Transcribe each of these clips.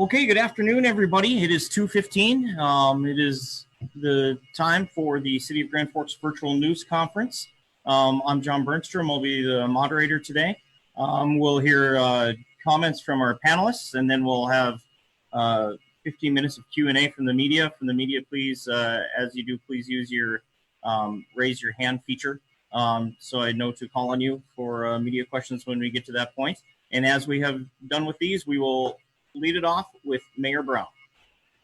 Okay, good afternoon, everybody. It is 2:15. It is the time for the City of Grand Forks Virtual News Conference. I'm John Bernstrom. I'll be the moderator today. We'll hear comments from our panelists, and then we'll have 15 minutes of Q&A from the media. From the media, please, as you do, please use your raise your hand feature so I know to call on you for media questions when we get to that point. And as we have done with these, we will lead it off with Mayor Brown.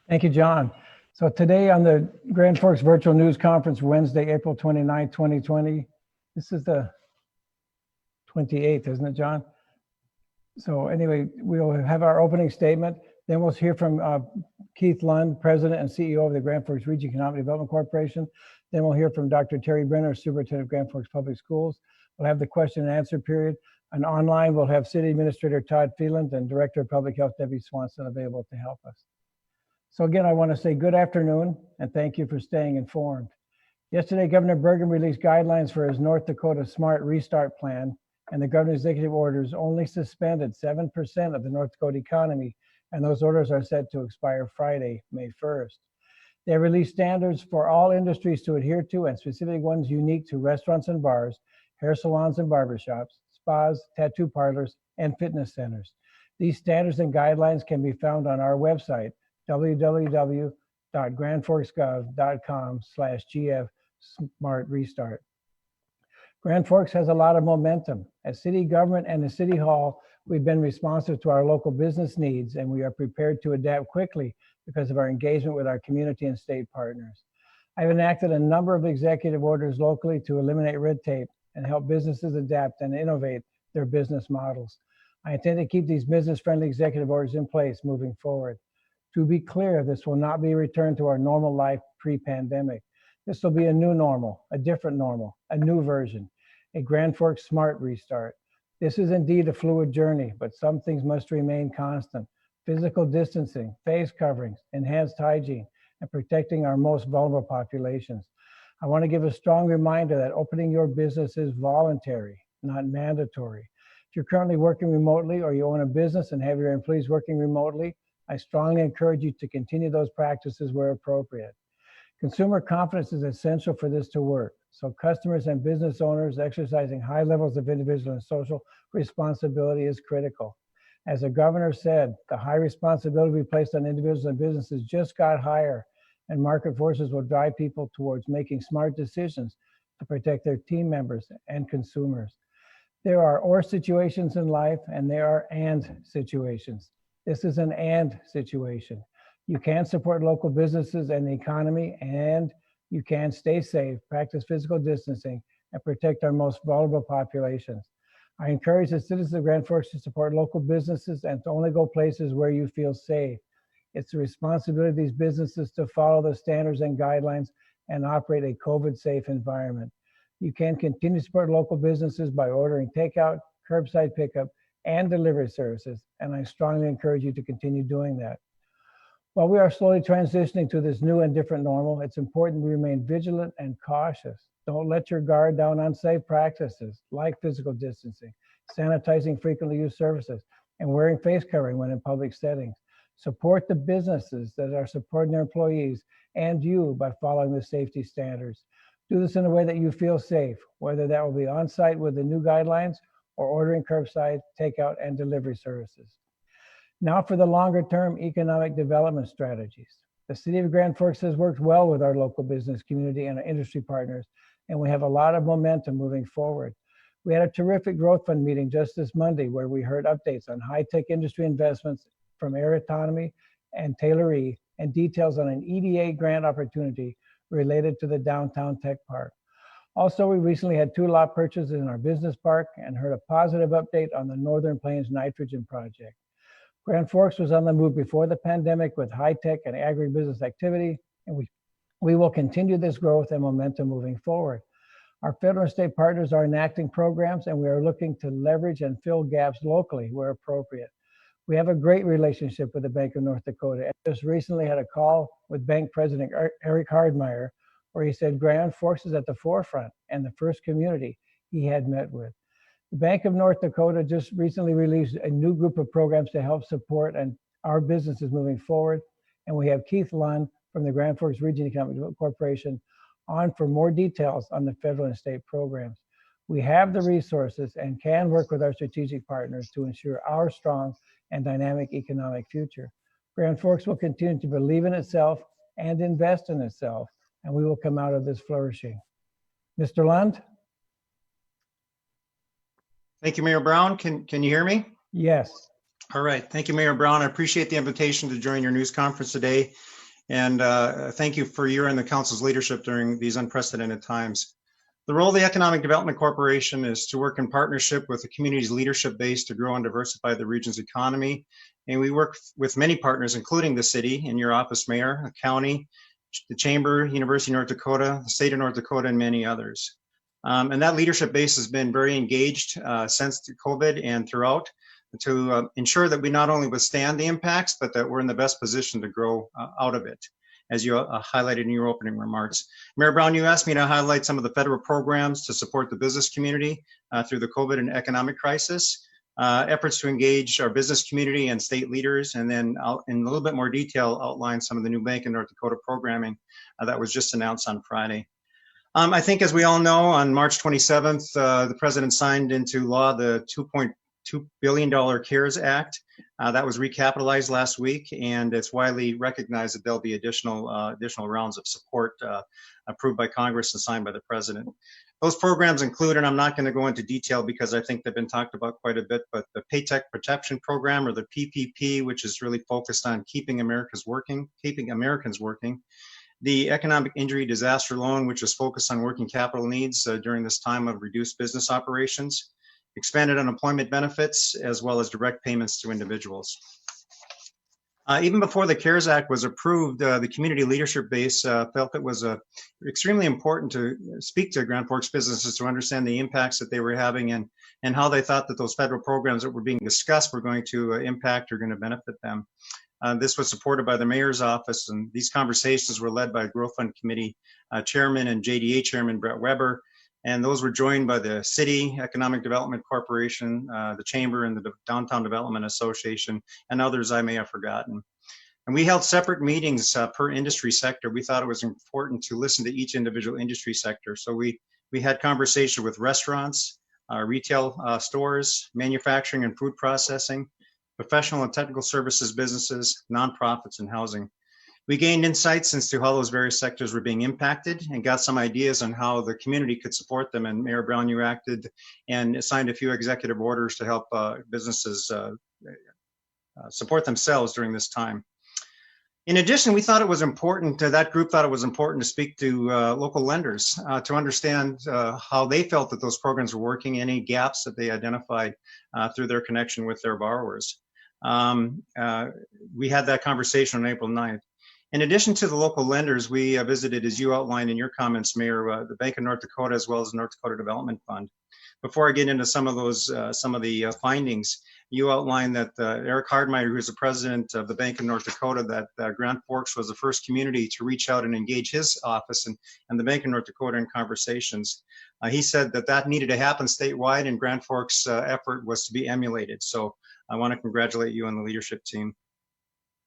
Thank you, John. So today on the Grand Forks Virtual News Conference, Wednesday, April 29, 2020. This is the 28th, isn't it, John? So anyway, we'll have our opening statement. Then we'll hear from Keith Lund, President and CEO of the Grand Forks Region Economic Development Corporation. Then we'll hear from Dr. Terry Brenner, Superintendent of Grand Forks Public Schools. We'll have the question and answer period. And online, we'll have City Administrator Todd Phelan and Director of Public Health Debbie Swanson available to help us. So again, I want to say good afternoon and thank you for staying informed. Yesterday, Governor Burgum released guidelines for his North Dakota Smart Restart Plan, and the governor's executive orders only suspended 7% of the North Dakota economy, and those orders are set to expire Friday, May 1st. They released standards for all industries to adhere to, and specific ones unique to restaurants and bars, hair salons and barbershops, spas, tattoo parlors, and fitness centers. These standards and guidelines can be found on our website, www.grandforksgov.com/GF Smart Restart. Grand Forks has a lot of momentum. As city government and the City Hall, we've been responsive to our local business needs, and we are prepared to adapt quickly because of our engagement with our community and state partners. I've enacted a number of executive orders locally to eliminate red tape and help businesses adapt and innovate their business models. I intend to keep these business-friendly executive orders in place moving forward. To be clear, this will not be a return to our normal life pre-pandemic. This will be a new normal, a different normal, a new version, a Grand Forks Smart Restart. This is indeed a fluid journey, but some things must remain constant. Physical distancing, face coverings, enhanced hygiene, and protecting our most vulnerable populations. I want to give a strong reminder that opening your business is voluntary, not mandatory. If you're currently working remotely or you own a business and have your employees working remotely, I strongly encourage you to continue those practices where appropriate. Consumer confidence is essential for this to work, so customers and business owners exercising high levels of individual and social responsibility is critical. As the governor said, the high responsibility we placed on individuals and businesses just got higher, and market forces will drive people towards making smart decisions to protect their team members and consumers. There are or situations in life, and there are and situations. This is an and situation. You can support local businesses and the economy, and you can stay safe, practice physical distancing, and protect our most vulnerable populations. I encourage the citizens of Grand Forks to support local businesses and to only go places where you feel safe. It's the responsibility of these businesses to follow the standards and guidelines and operate a COVID-safe environment. You can continue to support local businesses by ordering takeout, curbside pickup, and delivery services, and I strongly encourage you to continue doing that. While we are slowly transitioning to this new and different normal, it's important we remain vigilant and cautious. Don't let your guard down on safe practices like physical distancing, sanitizing frequently used surfaces, and wearing face covering when in public settings. Support the businesses that are supporting their employees and you by following the safety standards. Do this in a way that you feel safe, whether that will be on site with the new guidelines or ordering curbside, takeout, and delivery services. Now for the longer term economic development strategies. The City of Grand Forks has worked well with our local business community and our industry partners, and we have a lot of momentum moving forward. We had a terrific growth fund meeting just this Monday where we heard updates on high-tech industry investments from Air Autonomy and Taylor and details on an EDA grant opportunity related to the Downtown Tech Park. Also, we recently had 2 lot purchases in our business park and heard a positive update on the Northern Plains Nitrogen Project. Grand Forks was on the move before the pandemic with high-tech and agribusiness activity, and we will continue this growth and momentum moving forward. Our federal and state partners are enacting programs, and we are looking to leverage and fill gaps locally where appropriate. We have a great relationship with the Bank of North Dakota. I just recently had a call with Bank President Eric Hardmeyer, where he said Grand Forks is at the forefront and the first community he had met with. The Bank of North Dakota just recently released a new group of programs to help support our business is moving forward. And we have Keith Lund from the Grand Forks Region Economic Development Corporation on for more details on the federal and state programs. We have the resources and can work with our strategic partners to ensure our strong and dynamic economic future. Grand Forks will continue to believe in itself and invest in itself, and we will come out of this flourishing. Mr. Lund? Thank you, Mayor Brown. Can you hear me? Yes. All right. Thank you, Mayor Brown. I appreciate the invitation to join your news conference today. And thank you for your and the council's leadership during these unprecedented times. The role of the Economic Development Corporation is to work in partnership with the community's leadership base to grow and diversify the region's economy. And we work with many partners, including the city and your office, Mayor, the county, the Chamber, University of North Dakota, the state of North Dakota, and many others. And that leadership base has been very engaged since COVID and throughout to ensure that we not only withstand the impacts, but that we're in the best position to grow out of it, as you highlighted in your opening remarks. Mayor Brown, you asked me to highlight some of the federal programs to support the business community through the COVID and economic crisis, efforts to engage our business community and state leaders, and then I'll, in a little bit more detail, outline some of the new Bank of North Dakota programming that was just announced on Friday. I think, as we all know, on March 27th, the president signed into law the $2.2 billion CARES Act. That was recapitalized last week, and it's widely recognized that there'll be additional rounds of support approved by Congress and signed by the president. Those programs include, and I'm not going to go into detail because I think they've been talked about quite a bit, but the Paycheck Protection Program, or the PPP, which is really focused on keeping Americans working. The Economic Injury Disaster Loan, which is focused on working capital needs during this time of reduced business operations. Expanded unemployment benefits, as well as direct payments to individuals. Even before the CARES Act was approved, the community leadership base felt it was extremely important to speak to Grand Forks businesses to understand the impacts that they were having and how they thought that those federal programs that were being discussed were going to impact or going to benefit them. This was supported by the mayor's office, and these conversations were led by Growth Fund Committee Chairman and JDA Chairman Brett Weber. And those were joined by the City Economic Development Corporation, the Chamber, and the Downtown Development Association, and others I may have forgotten. And we held separate meetings per industry sector. We thought it was important to listen to each individual industry sector. So we had conversation with restaurants, retail stores, manufacturing and food processing, professional and technical services businesses, nonprofits, and housing. We gained insights into how those various sectors were being impacted and got some ideas on how the community could support them. And Mayor Brown, you acted and signed a few executive orders to help businesses support themselves during this time. In addition, we thought it was important, that group thought it was important to speak to local lenders to understand how they felt that those programs were working, any gaps that they identified through their connection with their borrowers. We had that conversation on April 9th. In addition to the local lenders, we visited, as you outlined in your comments, Mayor, the Bank of North Dakota, as well as the North Dakota Development Fund. Before I get into some of those, some of the findings, you outlined that Eric Hardmeyer, who is the president of the Bank of North Dakota, that Grand Forks was the first community to reach out and engage his office and the Bank of North Dakota in conversations. He said that needed to happen statewide, and Grand Forks' effort was to be emulated. So I want to congratulate you and the leadership team.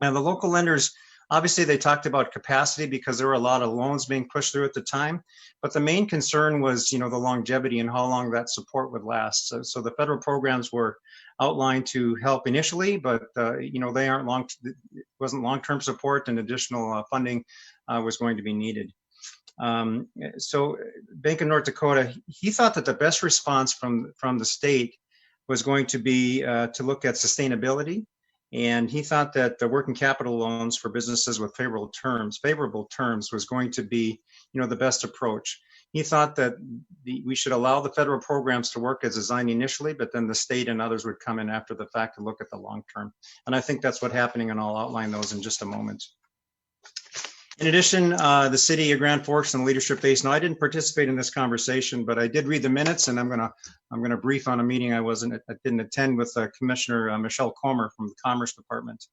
Now, the local lenders, obviously, they talked about capacity because there were a lot of loans being pushed through at the time, but the main concern was, the longevity and how long that support would last. So the federal programs were outlined to help initially, but they aren't wasn't long-term support, and additional funding was going to be needed. So Bank of North Dakota, he thought that the best response from the state was going to be to look at sustainability. And he thought that the working capital loans for businesses with favorable terms was going to be, the best approach. He thought that we should allow the federal programs to work as designed initially, but then the state and others would come in after the fact to look at the long term. And I think that's what's happening, and I'll outline those in just a moment. In addition, the city of Grand Forks and the leadership base. Now, I didn't participate in this conversation, but I did read the minutes, and I'm gonna brief on a meeting I didn't attend with Commissioner Michelle Comer from the Commerce Department.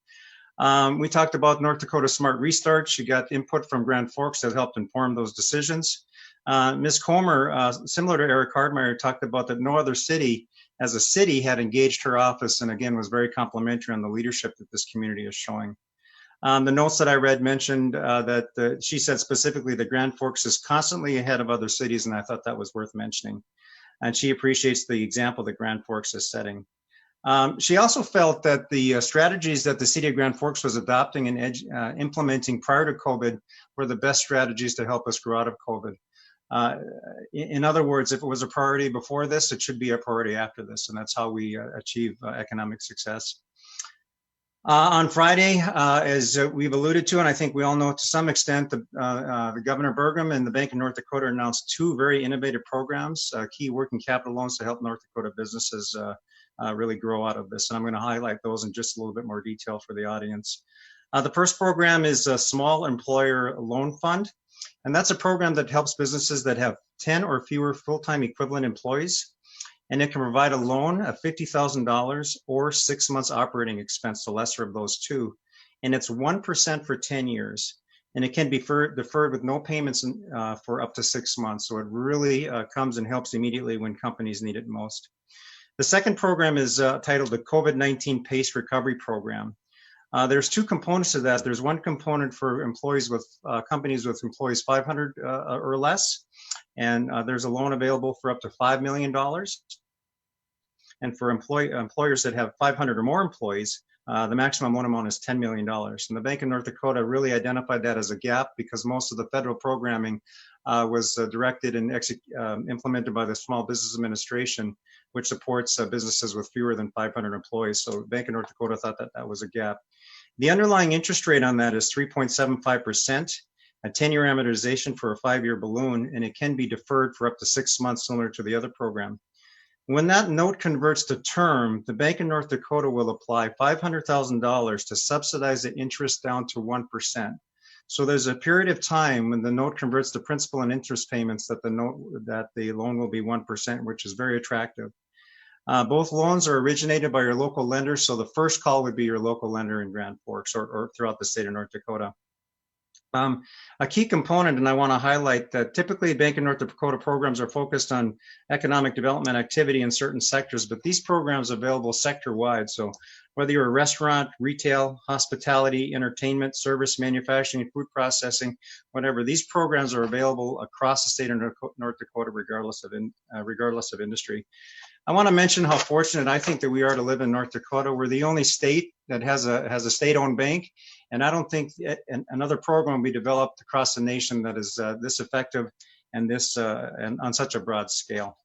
We talked about North Dakota Smart Restart. She got input from Grand Forks that helped inform those decisions. Ms. Comer, similar to Eric Hardmeyer, talked about that no other city as a city, had engaged her office and again was very complimentary on the leadership that this community is showing. The notes that I read mentioned that she said specifically that Grand Forks is constantly ahead of other cities, and I thought that was worth mentioning. And she appreciates the example that Grand Forks is setting. She also felt that the strategies that the city of Grand Forks was adopting and implementing prior to COVID were the best strategies to help us grow out of COVID. In other words, if it was a priority before this, it should be a priority after this, and that's how we achieve economic success. On Friday, as we've alluded to, and I think we all know to some extent, the Governor Burgum and the Bank of North Dakota announced two very innovative programs, key working capital loans to help North Dakota businesses really grow out of this. And I'm going to highlight those in just a little bit more detail for the audience. The first program is a small employer loan fund. And that's a program that helps businesses that have 10 or fewer full-time equivalent employees. And it can provide a loan of $50,000 or 6 months operating expense, the lesser of those two. And it's 1% for 10 years. And it can be deferred with no payments for up to 6 months. So it really comes and helps immediately when companies need it most. The second program is titled the COVID-19 PACE Recovery Program. There's two components to that. There's one component for employees with companies with employees 500 or less, and there's a loan available for up to $5 million. And for employers that have 500 or more employees, the maximum loan amount is $10 million. And the Bank of North Dakota really identified that as a gap because most of the federal programming was directed and implemented by the Small Business Administration, which supports businesses with fewer than 500 employees. So Bank of North Dakota thought that that was a gap. The underlying interest rate on that is 3.75%, a 10-year amortization for a 5-year balloon, and it can be deferred for up to 6 months, similar to the other program. When that note converts to term, the Bank of North Dakota will apply $500,000 to subsidize the interest down to 1%. So there's a period of time when the note converts to principal and interest payments that the loan will be 1%, which is very attractive. Both loans are originated by your local lender, so the first call would be your local lender in Grand Forks or throughout the state of North Dakota. A key component, and I want to highlight that typically Bank of North Dakota programs are focused on economic development activity in certain sectors, but these programs are available sector-wide. So whether you're a restaurant, retail, hospitality, entertainment, service, manufacturing, food processing, whatever, these programs are available across the state of North Dakota, regardless of industry. I want to mention how fortunate I think that we are to live in North Dakota. We're the only state that has a state-owned bank, and I don't think another program will be developed across the nation that is this effective and and on such a broad scale.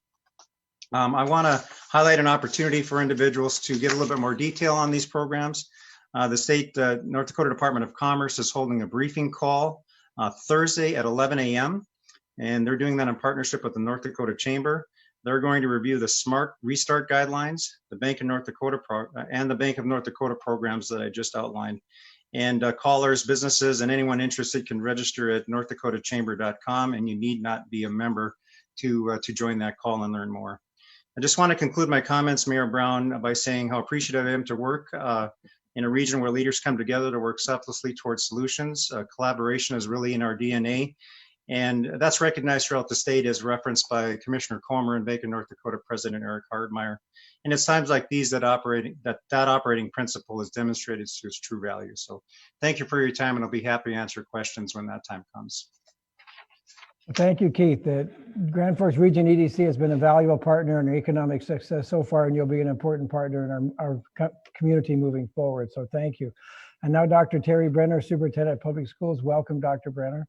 I want to highlight an opportunity for individuals to get a little bit more detail on these programs. The state North Dakota Department of Commerce is holding a briefing call Thursday at 11 a.m. and they're doing that in partnership with the North Dakota Chamber. They're going to review the Smart Restart Guidelines, the Bank of North Dakota and the Bank of North Dakota programs that I just outlined. And callers, businesses, and anyone interested can register at northdakotachamber.com, and you need not be a member to join that call and learn more. I just want to conclude my comments, Mayor Brown, by saying how appreciative I am to work in a region where leaders come together to work selflessly towards solutions. Collaboration is really in our DNA. And that's recognized throughout the state as referenced by Commissioner Comer and Bank of North Dakota President Eric Hardmeyer. And it's times like these that operating principle is demonstrated to its true value. So thank you for your time, and I'll be happy to answer questions when that time comes. Thank you, Keith. The Grand Forks Region EDC has been a valuable partner in our economic success so far, and you'll be an important partner in our community moving forward. So thank you. And now Dr. Terry Brenner, Superintendent of Public Schools. Welcome, Dr. Brenner.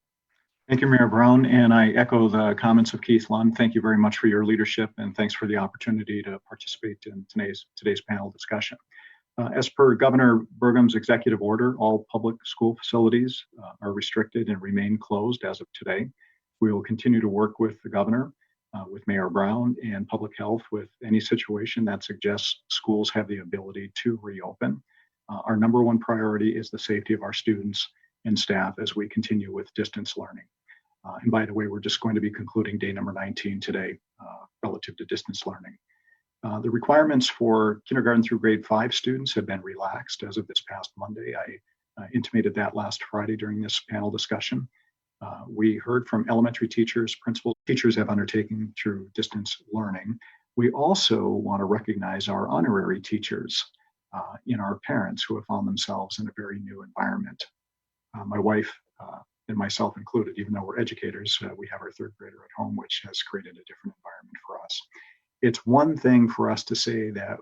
Thank you, Mayor Brown, and I echo the comments of Keith Lund. Thank you very much for your leadership, and thanks for the opportunity to participate in today's panel discussion. As per Governor Burgum's executive order, all public school facilities are restricted and remain closed as of today. We will continue to work with the governor, with Mayor Brown, and public health with any situation that suggests schools have the ability to reopen. Our number one priority is the safety of our students and staff as we continue with distance learning. And by the way, we're just going to be concluding day number 19 today relative to distance learning. The requirements for kindergarten through grade 5 students have been relaxed as of this past Monday. I intimated that last Friday during this panel discussion. We heard from elementary teachers, principals, teachers have undertaken through distance learning. We also want to recognize our honorary teachers in our parents who have found themselves in a very new environment. My wife and myself included, even though we're educators, we have our third grader at home, which has created a different environment for us. It's one thing for us to say that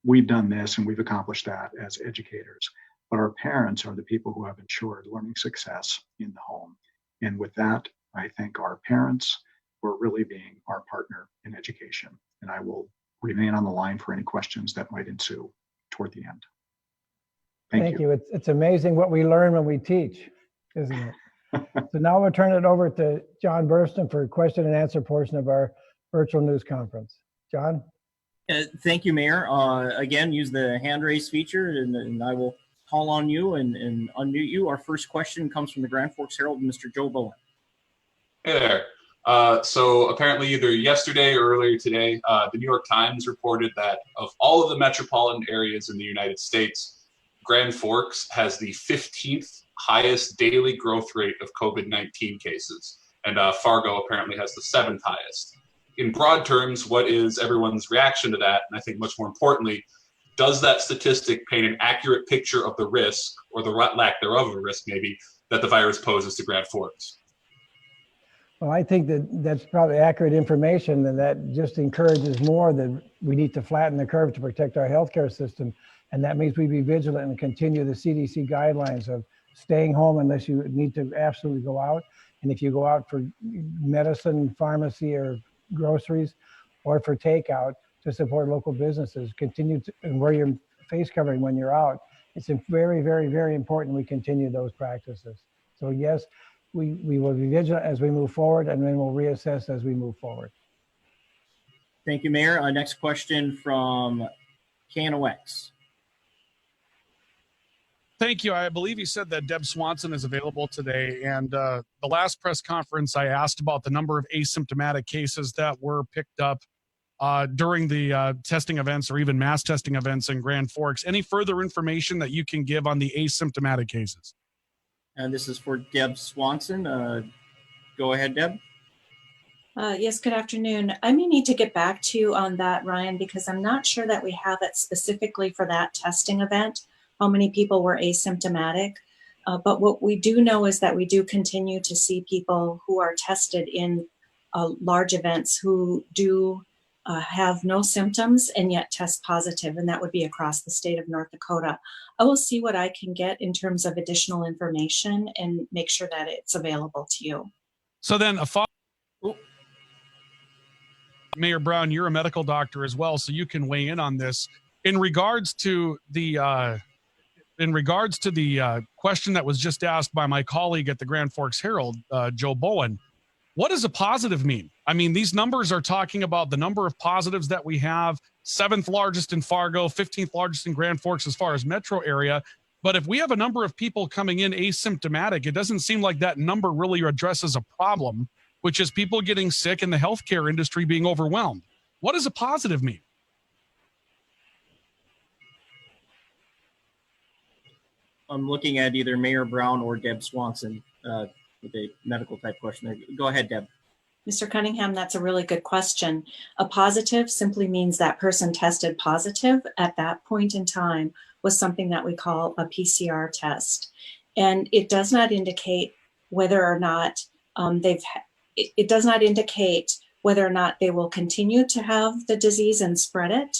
we've done this and we've accomplished that as educators, but our parents are the people who have ensured learning success in the home. And with that, I thank our parents for really being our partner in education. And I will remain on the line for any questions that might ensue toward the end. Thank you. It's amazing what we learn when we teach, isn't it? So now we'll turn it over to John Burston for a question and answer portion of our virtual news conference. John? Thank you, Mayor. Again, use the hand raise feature and I will call on you and unmute you. Our first question comes from the Grand Forks Herald, Mr. Joe Bowen. Hey there. So apparently either yesterday or earlier today, the New York Times reported that of all of the metropolitan areas in the United States, Grand Forks has the 15th highest daily growth rate of COVID-19 cases. And Fargo apparently has the 7th highest. In broad terms, what is everyone's reaction to that? And I think much more importantly, does that statistic paint an accurate picture of the risk, or the lack thereof of a risk maybe, that the virus poses to Grand Forks? Well, I think that that's probably accurate information, and that just encourages more that we need to flatten the curve to protect our healthcare system. And that means we be vigilant and continue the CDC guidelines of staying home unless you need to absolutely go out. And if you go out for medicine, pharmacy, or groceries, or for takeout, to support local businesses, continue to and wear your face covering when you're out. It's very, very, very important we continue those practices. So yes, we will be vigilant as we move forward, and then we'll reassess as we move forward. Thank you, Mayor. Next question from KNOX. Thank you. I believe you said that Deb Swanson is available today. And the last press conference, I asked about the number of asymptomatic cases that were picked up during the testing events or even mass testing events in Grand Forks. Any further information that you can give on the asymptomatic cases? And this is for Deb Swanson. Go ahead, Deb. Yes, good afternoon. I may need to get back to you on that, Ryan, because I'm not sure that we have it specifically for that testing event, how many people were asymptomatic. But what we do know is that we do continue to see people who are tested in large events who do have no symptoms and yet test positive, and that would be across the state of North Dakota. I will see what I can get in terms of additional information and make sure that it's available to you. So then Mayor Brown, you're a medical doctor as well, so you can weigh in on this. In regards to the question that was just asked by my colleague at the Grand Forks Herald, Joe Bowen, what does a positive mean? I mean, these numbers are talking about the number of positives that we have, 7th largest in Fargo, 15th largest in Grand Forks as far as metro area. But if we have a number of people coming in asymptomatic, it doesn't seem like that number really addresses a problem, which is people getting sick and the healthcare industry being overwhelmed. What does a positive mean? I'm looking at either Mayor Brown or Deb Swanson with a medical type question. Go ahead, Deb. Mr. Cunningham, that's a really good question. A positive simply means that person tested positive at that point in time was something that we call a PCR test. And it does not indicate whether or not it does not indicate whether or not they will continue to have the disease and spread it,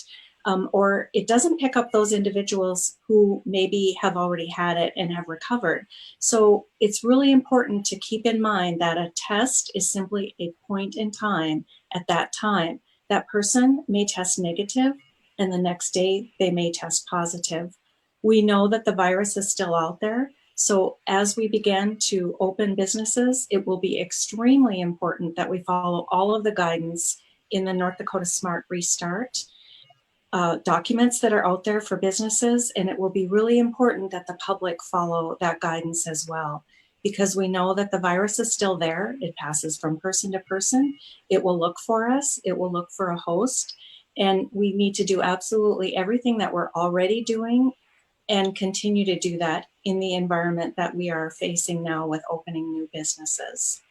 or it doesn't pick up those individuals who maybe have already had it and have recovered. So it's really important to keep in mind that a test is simply a point in time. At that time, that person may test negative, and the next day they may test positive. We know that the virus is still out there. So as we begin to open businesses, it will be extremely important that we follow all of the guidance in the North Dakota Smart Restart documents that are out there for businesses. And it will be really important that the public follow that guidance as well, because we know that the virus is still there. It passes from person to person. It will look for us. It will look for a host. And we need to do absolutely everything that we're already doing and continue to do that in the environment that we are facing now with opening new businesses.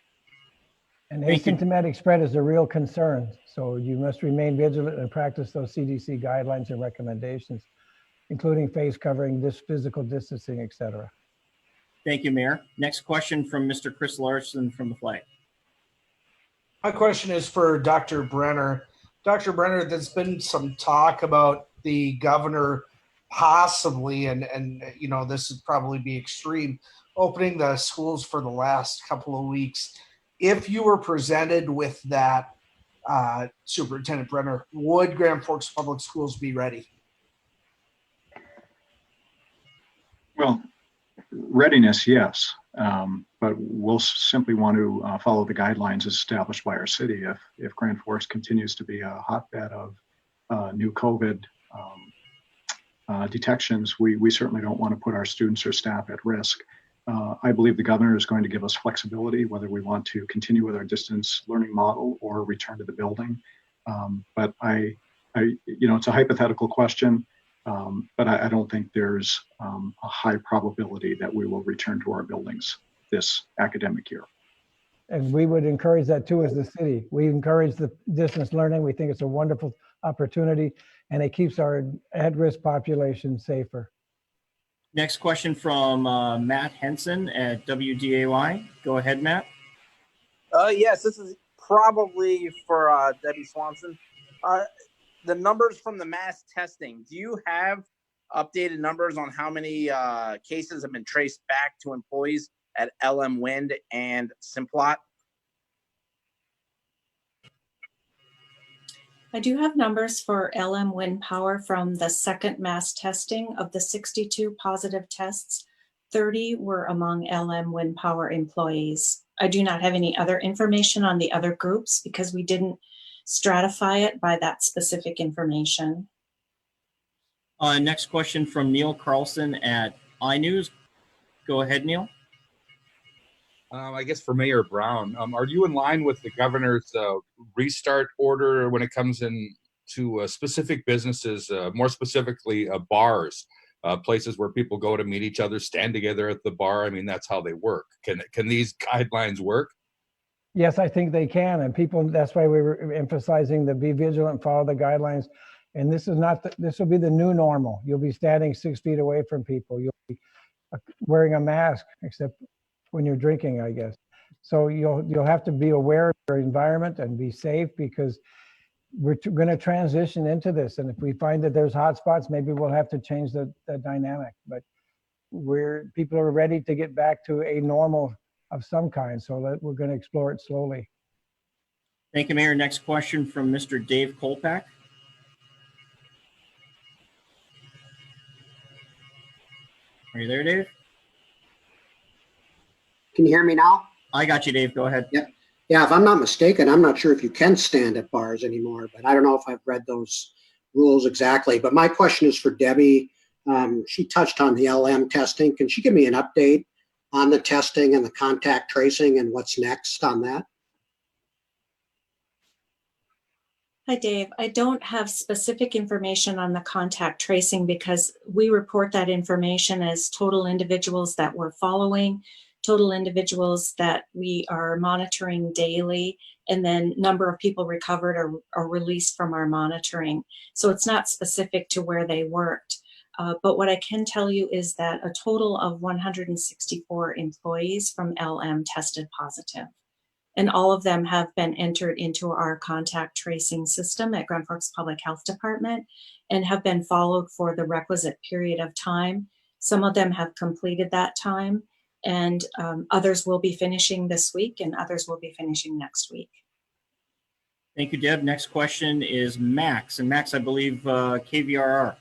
And Thank you. asymptomatic spread is a real concern. So you must remain vigilant and practice those CDC guidelines and recommendations, including face covering, physical distancing, et cetera. Thank you, Mayor. Next question from Mr. Chris Larson from the Flag. My question is for Dr. Brenner. Dr. Brenner, there's been some talk about the governor possibly, and you know, this would probably be extreme, opening the schools for the last couple of weeks. If you were presented with that, Superintendent Brenner, would Grand Forks Public Schools be ready? Well, readiness, yes, but we'll simply want to follow the guidelines established by our city. If Grand Forks continues to be a hotbed of new COVID detections, we certainly don't want to put our students or staff at risk. I believe the governor is going to give us flexibility, whether we want to continue with our distance learning model or return to the building. But it's a hypothetical question. But I don't think there's a high probability that we will return to our buildings this academic year. And we would encourage that too as the city. We encourage the distance learning. We think it's a wonderful opportunity and it keeps our at-risk population safer. Next question from Matt Henson at WDAY. Go ahead, Matt. Yes, this is probably for Debbie Swanson. The numbers from the mass testing, do you have updated numbers on how many cases have been traced back to employees at LM Wind and Simplot? I do have numbers for LM Wind Power from the second mass testing. Of the 62 positive tests, 30 were among LM Wind Power employees. I do not have any other information on the other groups because we didn't stratify it by that specific information. Next question from Neil Carlson at iNews. Go ahead, Neil. I guess for Mayor Brown, are you in line with the governor's restart order when it comes in to specific businesses, more specifically bars, places where people go to meet each other, stand together at the bar? I mean, that's how they work. Can these guidelines work? Yes, I think they can. And people, that's why we were emphasizing the be vigilant, follow the guidelines. And this is not, this will be the new normal. You'll be standing 6 feet away from people. You'll be wearing a mask, except when you're drinking, I guess. So you'll have to be aware of your environment and be safe because we're going to transition into this. And if we find that there's hot spots, maybe we'll have to change the dynamic. But people are ready to get back to a normal of some kind. So we're going to explore it slowly. Thank you, Mayor. Next question from Mr. Dave Kolpak. Are you there, Dave? Can you hear me now? I got you, Dave. Go ahead. Yeah, if I'm not mistaken, I'm not sure if you can stand at bars anymore, but I don't know if I've read those rules exactly. But my question is for Debbie. She touched on the LM testing. Can she give me an update on the testing and the contact tracing and what's next on that? Hi, Dave. I don't have specific information on the contact tracing because we report that information as total individuals that we're following, total individuals that we are monitoring daily, and then number of people recovered or released from our monitoring. So it's not specific to where they worked. But what I can tell you is that a total of 164 employees from LM tested positive. And all of them have been entered into our contact tracing system at Grand Forks Public Health Department and have been followed for the requisite period of time. Some of them have completed that time, and others will be finishing this week and others will be finishing next week. Thank you, Deb. Next question is Max. And Max, I believe KVRR.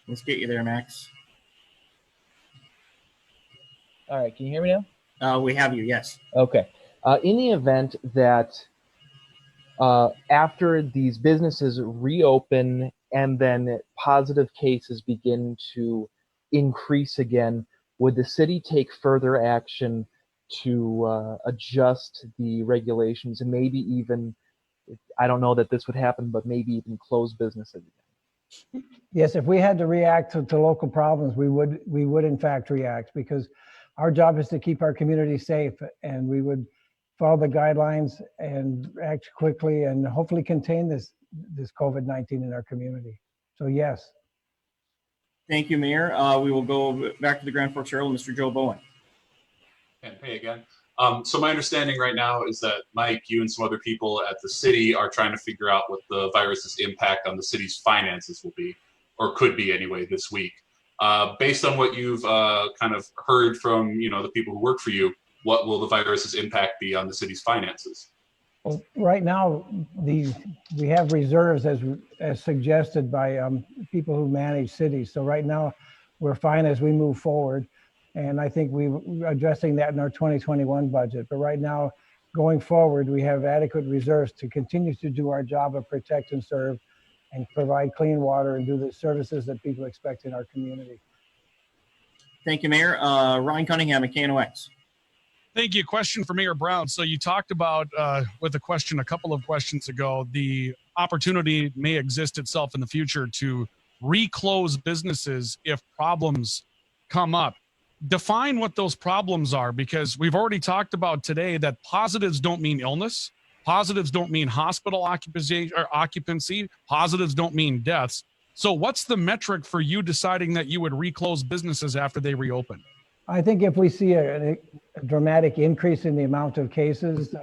Let's get you there, Max. All right, can you hear me now? We have you, yes. Okay. In the event that after these businesses reopen and then positive cases begin to increase again, would the city take further action to adjust the regulations and maybe even, I don't know that this would happen, but maybe even close businesses again? Yes, if we had to react to local problems, we would in fact react because our job is to keep our community safe, and we would follow the guidelines and act quickly and hopefully contain this COVID-19 in our community. So yes. Thank you, Mayor. We will go back to the Grand Forks Herald, Mr. Joe Bowen. And hey again. So my understanding right now is that Mike, you and some other people at the city are trying to figure out what the virus's impact on the city's finances will be, or could be anyway, this week. Based on what you've kind of heard from the people who work for you, what will the virus's impact be on the city's finances? Well, right now, we have reserves as suggested by people who manage cities. So right now, we're fine as we move forward. And I think we're addressing that in our 2021 budget. But right now, going forward, we have adequate reserves to continue to do our job of protect and serve and provide clean water and do the services that people expect in our community. Thank you, Mayor. Ryan Cunningham at KNOX. Thank you. Question for Mayor Brown. So you talked about with a question a couple of questions ago, the opportunity may exist itself in the future to reclose businesses if problems come up. Define what those problems are, because we've already talked about today that positives don't mean illness. Positives don't mean hospital occupancy. Positives don't mean deaths. So what's the metric for you deciding that you would reclose businesses after they reopen? I think if we see a dramatic increase in the amount of cases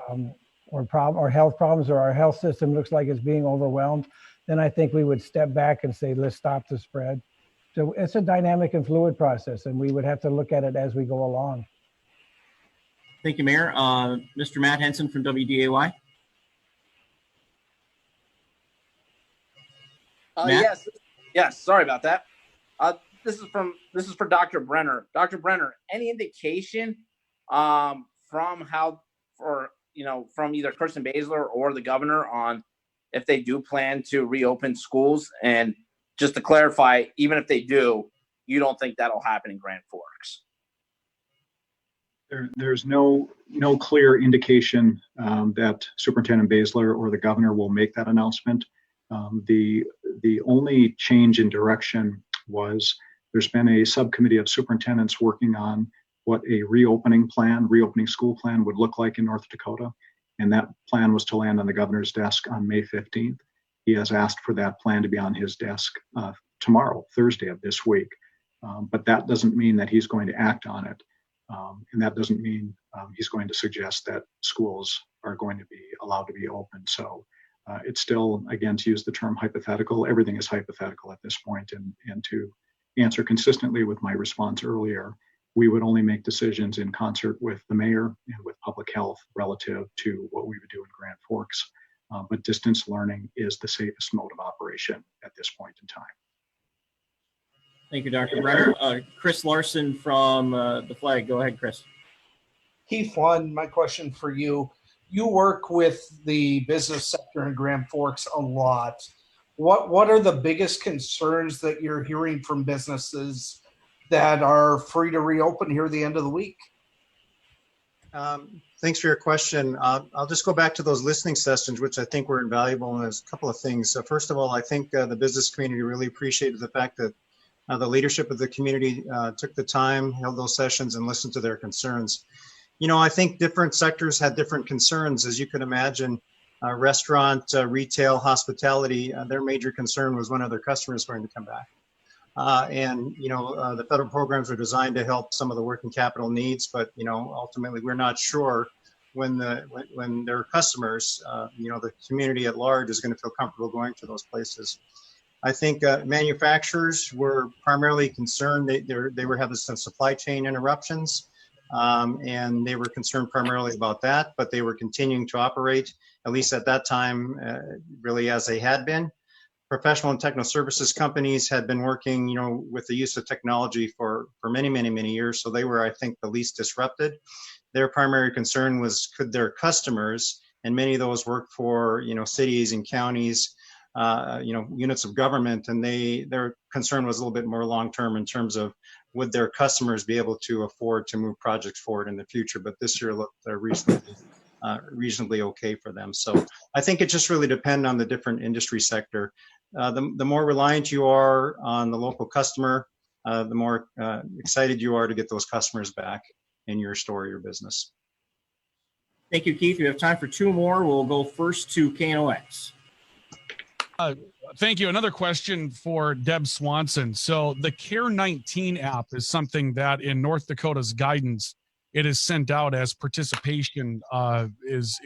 or health problems, or our health system looks like it's being overwhelmed, then I think we would step back and say, let's stop the spread. So it's a dynamic and fluid process, and we would have to look at it as we go along. Thank you, Mayor. Mr. Matt Henson from WDAY. Yes. Sorry about that. This is for Dr. Brenner. Dr. Brenner, any indication from either Kirsten Baszler or the governor on if they do plan to reopen schools? And just to clarify, even if they do, you don't think that'll happen in Grand Forks? There's no clear indication that Superintendent Baszler or the governor will make that announcement. The only change in direction was there's been a subcommittee of superintendents working on what a reopening school plan would look like in North Dakota. And that plan was to land on the governor's desk on May 15th. He has asked for that plan to be on his desk tomorrow, Thursday of this week. But that doesn't mean that he's going to act on it. And that doesn't mean he's going to suggest that schools are going to be allowed to be open. So it's still, again, to use the term hypothetical, everything is hypothetical at this point. And to answer consistently with my response earlier, we would only make decisions in concert with the mayor and with public health relative to what we would do in Grand Forks. But distance learning is the safest mode of operation at this point in time. Thank you, Dr. Brenner. Chris Larson from the Flag. Go ahead, Chris. Keith Lund, my question for you. You work with the business sector in Grand Forks a lot. What are the biggest concerns that you're hearing from businesses that are free to reopen here at the end of the week? Thanks for your question. I'll just go back to those listening sessions, which I think were invaluable. And there's a couple of things. So first of all, I think the business community really appreciated the fact that the leadership of the community took the time, held those sessions, and listened to their concerns. I think different sectors had different concerns, as you can imagine. Restaurant, retail, hospitality, their major concern was when are their customers going to come back. The federal programs are designed to help some of the working capital needs, but ultimately we're not sure when their customers, the community at large is going to feel comfortable going to those places. I think manufacturers were primarily concerned. They were having some supply chain interruptions, and they were concerned primarily about that, but they were continuing to operate, at least at that time, really as they had been. Professional and technical services companies had been working, with the use of technology for many, many, many years. So they were, I think, the least disrupted. Their primary concern was, could their customers, and many of those work for, cities and counties, units of government, and their concern was a little bit more long-term in terms of would their customers be able to afford to move projects forward in the future. But this year looked reasonably okay for them. So I think it just really depends on the different industry sector. The more reliant you are on the local customer, the more excited you are to get those customers back. in your store or your business. Thank you, Keith. We have time for two more. We'll go first to KNOX. Thank you. Another question for Deb Swanson. So the Care 19 app is something that in North Dakota's guidance, it is sent out as participation is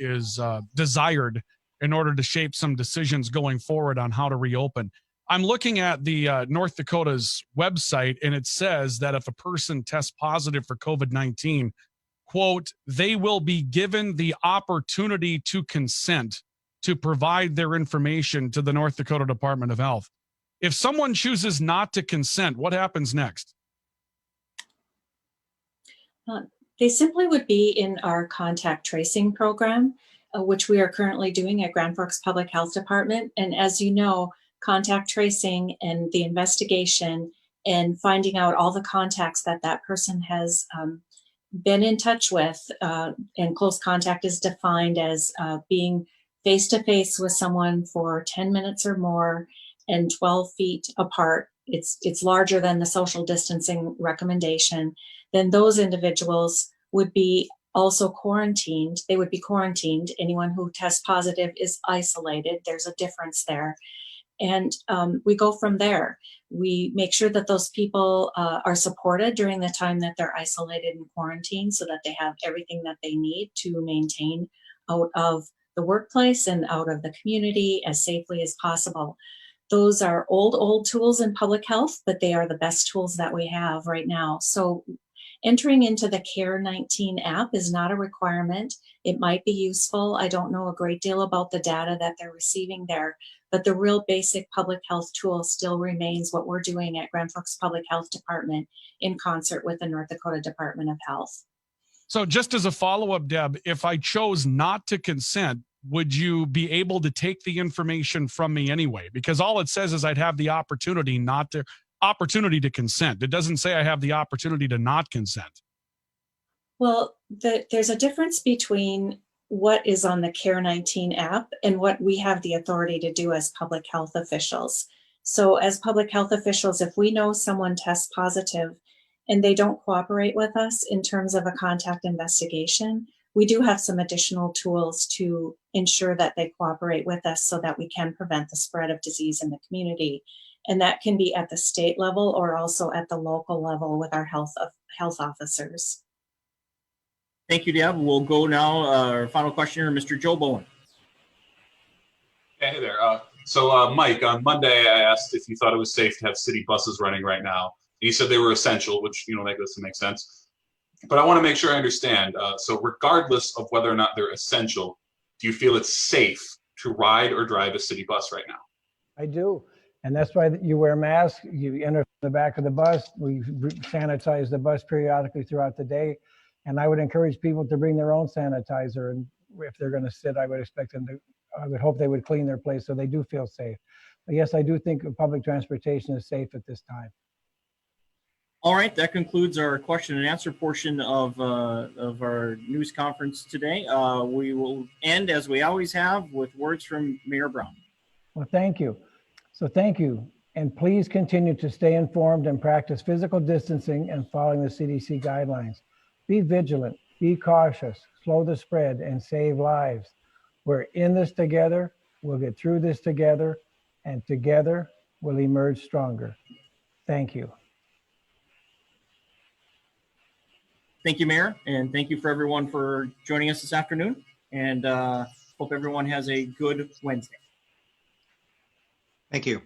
desired in order to shape some decisions going forward on how to reopen. I'm looking at the North Dakota's website, and it says that if a person tests positive for COVID-19, quote, they will be given the opportunity to consent to provide their information to the North Dakota Department of Health. If someone chooses not to consent, what happens next? They simply would be in our contact tracing program, which we are currently doing at Grand Forks Public Health Department. And as you know, contact tracing and the investigation and finding out all the contacts that that person has been in touch with, and close contact is defined as being face-to-face with someone for 10 minutes or more and 12 feet apart. It's larger than the social distancing recommendation. Then those individuals would be also quarantined. They would be quarantined. Anyone who tests positive is isolated. There's a difference there. And we go from there. We make sure that those people are supported during the time that they're isolated and quarantined so that they have everything that they need to maintain out of the workplace and out of the community as safely as possible. Those are old tools in public health, but they are the best tools that we have right now. So entering into the Care 19 app is not a requirement. It might be useful. I don't know a great deal about the data that they're receiving there, but the real basic public health tool still remains what we're doing at Grand Forks Public Health Department in concert with the North Dakota Department of Health. So just as a follow-up, Deb, if I chose not to consent, would you be able to take the information from me anyway? Because all it says is I'd have the opportunity to consent. It doesn't say I have the opportunity to not consent. Well, there's a difference between what is on the Care 19 app and what we have the authority to do as public health officials. So as public health officials, if we know someone tests positive and they don't cooperate with us in terms of a contact investigation, we do have some additional tools to ensure that they cooperate with us so that we can prevent the spread of disease in the community. And that can be at the state level or also at the local level with our health officers. Thank you, Deb. We'll go now. Our final questioner, Mr. Joe Bowen. Hey there. So Mike, on Monday, I asked if you thought it was safe to have city buses running right now. You said they were essential, which, that doesn't make sense. But I want to make sure I understand. So regardless of whether or not they're essential, do you feel it's safe to ride or drive a city bus right now? I do. And that's why you wear masks. You enter the back of the bus. We sanitize the bus periodically throughout the day. And I would encourage people to bring their own sanitizer. And if they're going to sit, I would hope they would clean their place so they do feel safe. But yes, I do think public transportation is safe at this time. All right, that concludes our question and answer portion of our news conference today. We will end, as we always have, with words from Mayor Brown. Well, thank you. So thank you. And please continue to stay informed and practice physical distancing and following the CDC guidelines. Be vigilant, be cautious, slow the spread, and save lives. We're in this together. We'll get through this together, and together we'll emerge stronger. Thank you. Thank you, Mayor, and thank you for everyone for joining us this afternoon, and hope everyone has a good Wednesday. Thank you.